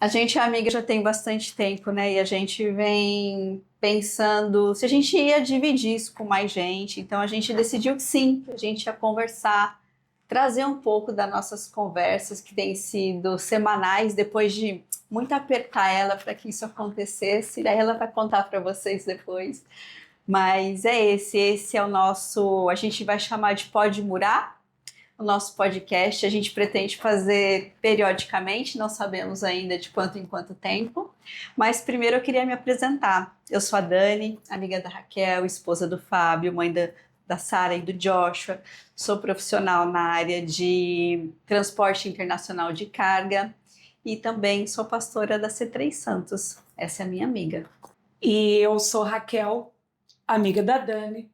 A gente é amiga já tem bastante tempo, né? E a gente vem pensando se a gente ia dividir isso com mais gente. Então a gente decidiu que sim, a gente ia conversar, trazer um pouco das nossas conversas que têm sido semanais, depois de muito apertar ela para que isso acontecesse. Daí ela vai contar para vocês depois. Mas é esse é o nosso, a gente vai chamar de Pode Murar, o nosso podcast. A gente pretende fazer periodicamente, não sabemos ainda de quanto em quanto tempo, mas primeiro eu queria me apresentar. Eu sou a Dani, amiga da Raquel, esposa do Fábio, mãe da Sara e do Joshua. Sou profissional na área de transporte internacional de carga e também sou pastora da C3 Santos. Essa é a minha amiga. E eu sou Raquel, amiga da Dani,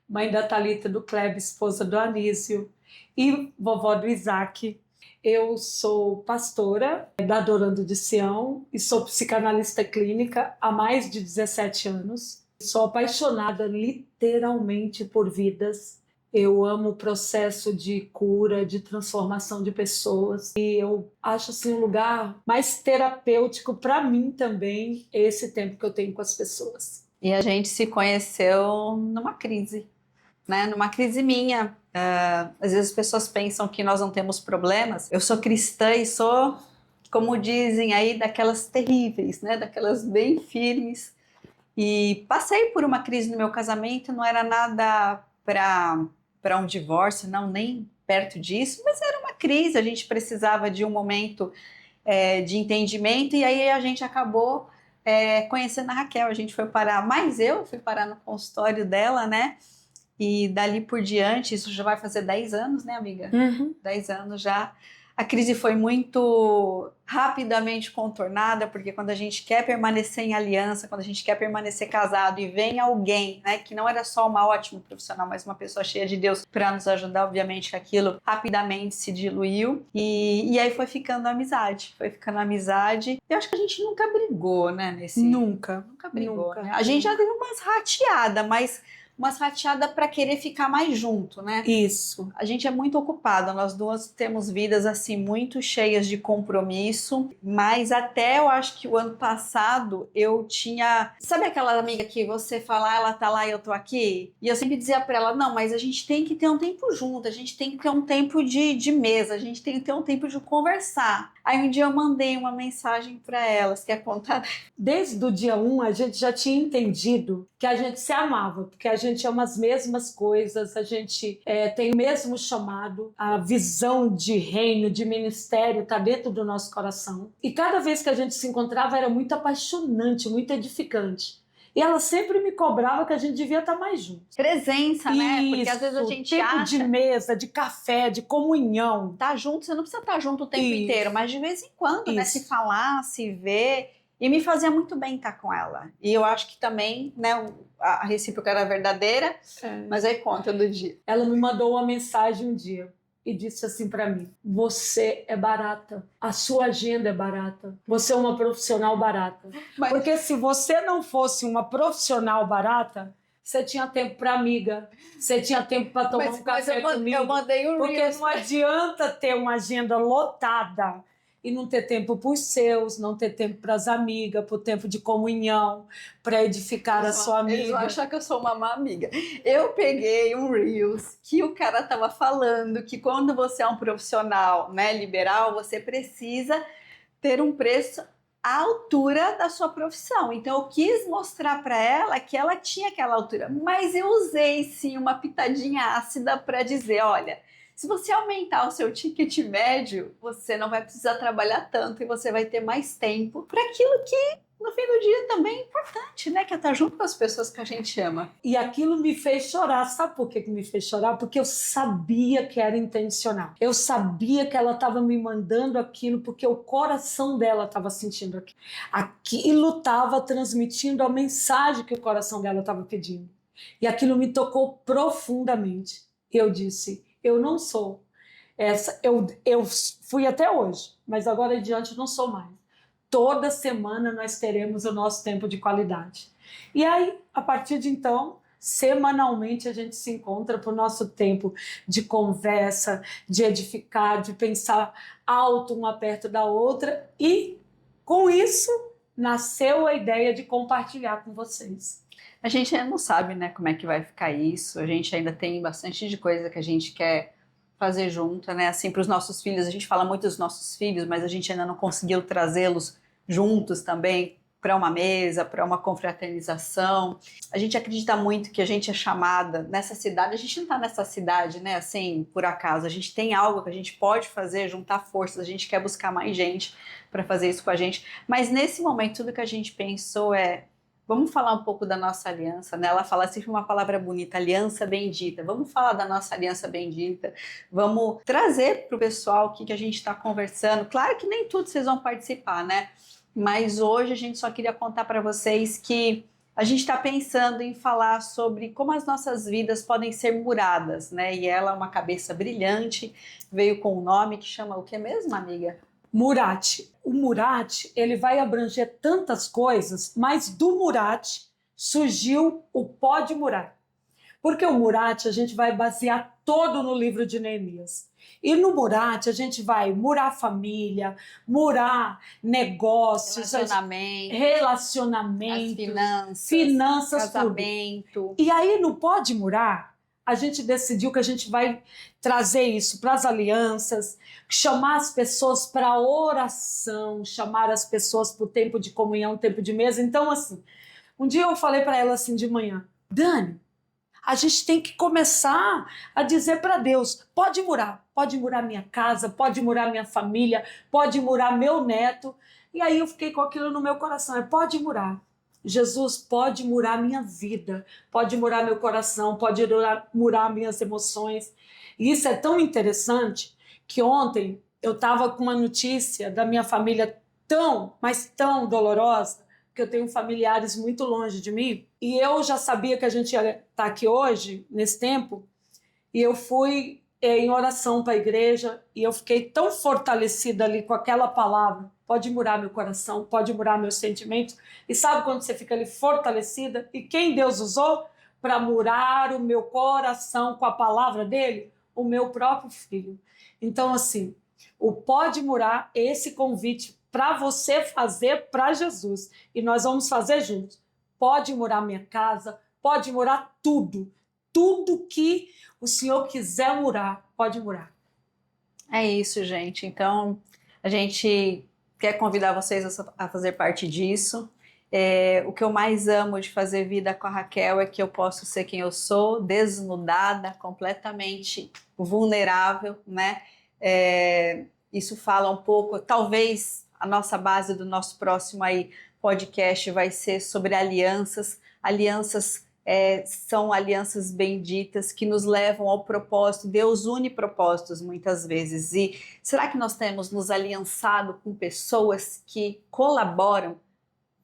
mãe da Thalita, do Kleber, esposa do Anísio e vovó do Isaac. Eu sou pastora da Adorando de Sião e sou psicanalista clínica há mais de 17 anos. Sou apaixonada literalmente por vidas. Eu amo o processo de cura, de transformação de pessoas. E eu acho assim, um lugar mais terapêutico para mim também, esse tempo que eu tenho com as pessoas. E a gente se conheceu numa crise, né? Numa crise minha. Às vezes as pessoas pensam que nós não temos problemas. Eu sou cristã e sou, como dizem aí, daquelas terríveis, né? Daquelas bem firmes. E passei por uma crise no meu casamento, não era nada para um divórcio, não, nem perto disso, mas era uma crise, a gente precisava de um momento de entendimento, e aí a gente acabou conhecendo a Raquel. A gente foi parar, mas eu fui parar no consultório dela, né? E dali por diante, isso já vai fazer 10 anos, né, amiga? 10 anos já. A crise foi muito rapidamente contornada, porque quando a gente quer permanecer em aliança, quando a gente quer permanecer casado e vem alguém, né, que não era só uma ótima profissional, mas uma pessoa cheia de Deus para nos ajudar, obviamente que aquilo rapidamente se diluiu. E aí foi ficando amizade, E eu acho que a gente nunca brigou, né, Nunca brigou, nunca. né? A gente já teve umas rateadas, mas umas rateadas para querer ficar mais junto, né? Isso. A gente é muito ocupada, nós duas temos vidas assim muito cheias de compromisso, mas até eu acho que o ano passado eu tinha, sabe aquela amiga que você fala, ela tá lá e eu tô aqui? E eu sempre dizia para ela, não, mas a gente tem que ter um tempo junto, a gente tem que ter um tempo de mesa, a gente tem que ter um tempo de conversar. Aí um dia eu mandei uma mensagem para ela, você quer contar? Desde o dia 1 a gente já tinha entendido que a gente se amava, porque a gente ama as mesmas coisas, a gente tem o mesmo chamado, a visão de reino, de ministério está dentro do nosso coração. E cada vez que a gente se encontrava era muito apaixonante, muito edificante. E ela sempre me cobrava que a gente devia estar mais juntos. Presença, né? Isso, Porque às vezes a gente tempo acha... de mesa, de café, de comunhão. Tá junto, você não precisa estar junto o tempo inteiro, mas de vez em quando, né? Se Isso. falar, se ver. E me fazia muito bem estar com ela. E eu acho que também, né, a recíproca era verdadeira, mas aí conta do dia. Ela me mandou uma mensagem um dia e disse assim para mim: você é barata, a sua agenda é barata, você é uma profissional barata. Porque se você não fosse uma profissional barata, você tinha tempo para amiga, você tinha tempo para tomar um café comigo. Eu mandei um porque Reels. Não adianta ter uma agenda lotada e não ter tempo para os seus, não ter tempo para as amigas, para o tempo de comunhão, para edificar a sua amiga. Eles vão achar que eu sou uma má amiga. Eu peguei um Reels que o cara tava falando que quando você é um profissional, né, liberal, você precisa ter um preço à altura da sua profissão. Então eu quis mostrar para ela que ela tinha aquela altura, mas eu usei sim uma pitadinha ácida para dizer, olha, se você aumentar o seu ticket médio, você não vai precisar trabalhar tanto e você vai ter mais tempo para aquilo que no fim do dia também é importante, né? Que é estar junto com as pessoas que a gente ama. E aquilo me fez chorar. Sabe por que me fez chorar? Porque eu sabia que era intencional. Eu sabia que ela estava me mandando aquilo porque o coração dela estava sentindo aquilo. Aquilo estava transmitindo a mensagem que o coração dela estava pedindo. E aquilo me tocou profundamente. Eu disse, eu não sou essa. Eu fui até hoje, mas agora adiante eu não sou mais. Toda semana nós teremos o nosso tempo de qualidade. E aí, a partir de então, semanalmente a gente se encontra para o nosso tempo de conversa, de edificar, de pensar alto uma perto da outra e com isso, nasceu a ideia de compartilhar com vocês. A gente ainda não sabe, né, como é que vai ficar isso. A gente ainda tem bastante de coisa que a gente quer fazer junto, né? Assim, para os nossos filhos, a gente fala muito dos nossos filhos, mas a gente ainda não conseguiu trazê-los juntos também para uma mesa, para uma confraternização. A gente acredita muito que a gente é chamada nessa cidade. A gente não está nessa cidade, né, assim, por acaso. A gente tem algo que a gente pode fazer, juntar forças. A gente quer buscar mais gente para fazer isso com a gente. Mas nesse momento, tudo que a gente pensou é: vamos falar um pouco da nossa aliança, né? Ela fala sempre uma palavra bonita, aliança bendita. Vamos falar da nossa aliança bendita. Vamos trazer para o pessoal o que a gente está conversando. Claro que nem tudo vocês vão participar, né? Mas hoje a gente só queria contar para vocês que a gente está pensando em falar sobre como as nossas vidas podem ser muradas, né? E ela é uma cabeça brilhante, veio com um nome que chama o que mesmo, amiga? Murat. O Murat, ele vai abranger tantas coisas, mas do Murat surgiu o Pode Murar. Porque o Murat a gente vai basear todo no livro de Neemias. E no Murat a gente vai murar família, murar negócios, relacionamento, as finanças, casamento. Tudo. E aí no Pode Murar, a gente decidiu que a gente vai trazer isso para as alianças, chamar as pessoas para oração, chamar as pessoas para o tempo de comunhão, tempo de mesa. Então, assim, um dia eu falei para ela assim de manhã: Dani, a gente tem que começar a dizer para Deus: pode murar minha casa, pode murar minha família, pode murar meu neto. E aí eu fiquei com aquilo no meu coração: pode murar. Jesus, pode murar minha vida, pode murar meu coração, pode murar minhas emoções. E isso é tão interessante que ontem eu estava com uma notícia da minha família tão, mas tão dolorosa, que eu tenho familiares muito longe de mim, e eu já sabia que a gente ia estar aqui hoje, nesse tempo, e eu fui em oração para a igreja, e eu fiquei tão fortalecida ali com aquela palavra: pode murar meu coração, pode murar meus sentimentos. E sabe quando você fica ali fortalecida? E quem Deus usou para murar o meu coração com a palavra dele? O meu próprio filho. Então, assim, o Pode Murar é esse convite para você fazer para Jesus. E nós vamos fazer juntos. Pode murar minha casa, pode murar tudo. Tudo que o Senhor quiser murar, pode murar. É isso, gente. Então, a gente quer convidar vocês a fazer parte disso. O que eu mais amo de fazer vida com a Raquel é que eu posso ser quem eu sou, desnudada, completamente vulnerável, né? Isso fala um pouco, talvez a nossa base do nosso próximo aí podcast vai ser sobre alianças. Alianças são alianças benditas que nos levam ao propósito. Deus une propósitos muitas vezes. E será que nós temos nos aliançado com pessoas que colaboram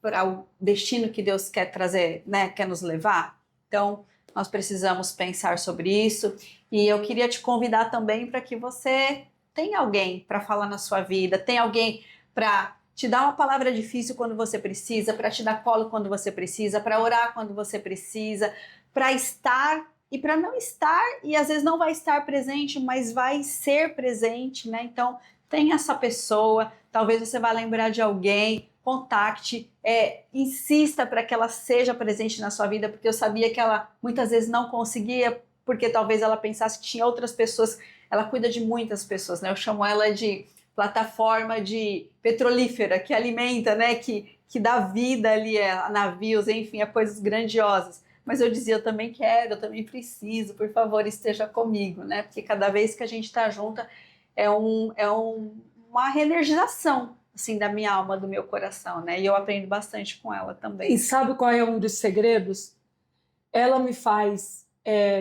para o destino que Deus quer trazer, né, quer nos levar? Então, nós precisamos pensar sobre isso. E eu queria te convidar também para que você tenha alguém para falar na sua vida, tenha alguém para te dar uma palavra difícil quando você precisa, para te dar colo quando você precisa, para orar quando você precisa, para estar e para não estar, e às vezes não vai estar presente, mas vai ser presente, né? Então, tem essa pessoa, talvez você vá lembrar de alguém, contacte, insista para que ela seja presente na sua vida, porque eu sabia que ela muitas vezes não conseguia, porque talvez ela pensasse que tinha outras pessoas. Ela cuida de muitas pessoas, né? Eu chamo ela de plataforma de petrolífera, que alimenta, né? Que dá vida ali a navios, enfim, a coisas grandiosas. Mas eu dizia: eu também quero, eu também preciso, por favor, esteja comigo, né? Porque cada vez que a gente está junta uma reenergização, assim, da minha alma, do meu coração, né? E eu aprendo bastante com ela também. E sabe qual é um dos segredos? Ela me faz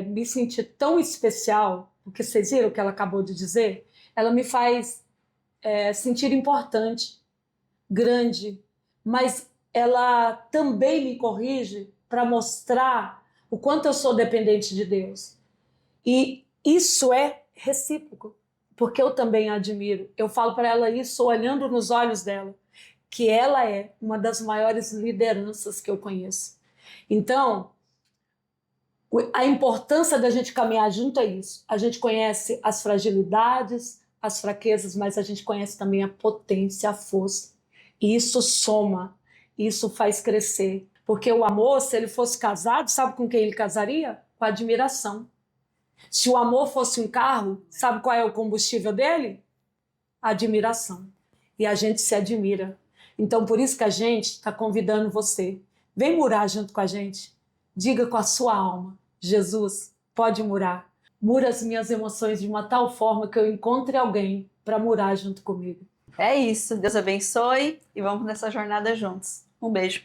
me sentir tão especial, porque vocês viram o que ela acabou de dizer? Ela me faz sentir importante, grande, mas ela também me corrige para mostrar o quanto eu sou dependente de Deus. E isso é recíproco, porque eu também a admiro. Eu falo para ela isso olhando nos olhos dela, que ela é uma das maiores lideranças que eu conheço. Então, a importância da gente caminhar junto é isso. A gente conhece as fragilidades, as fraquezas, mas a gente conhece também a potência, a força. E isso soma, isso faz crescer. Porque o amor, se ele fosse casado, sabe com quem ele casaria? Com admiração. Se o amor fosse um carro, sabe qual é o combustível dele? Admiração. E a gente se admira. Então, por isso que a gente está convidando você. Vem morar junto com a gente. Diga com a sua alma: Jesus, pode morar. Mura as minhas emoções de uma tal forma que eu encontre alguém para morar junto comigo. É isso. Deus abençoe e vamos nessa jornada juntos. Um beijo.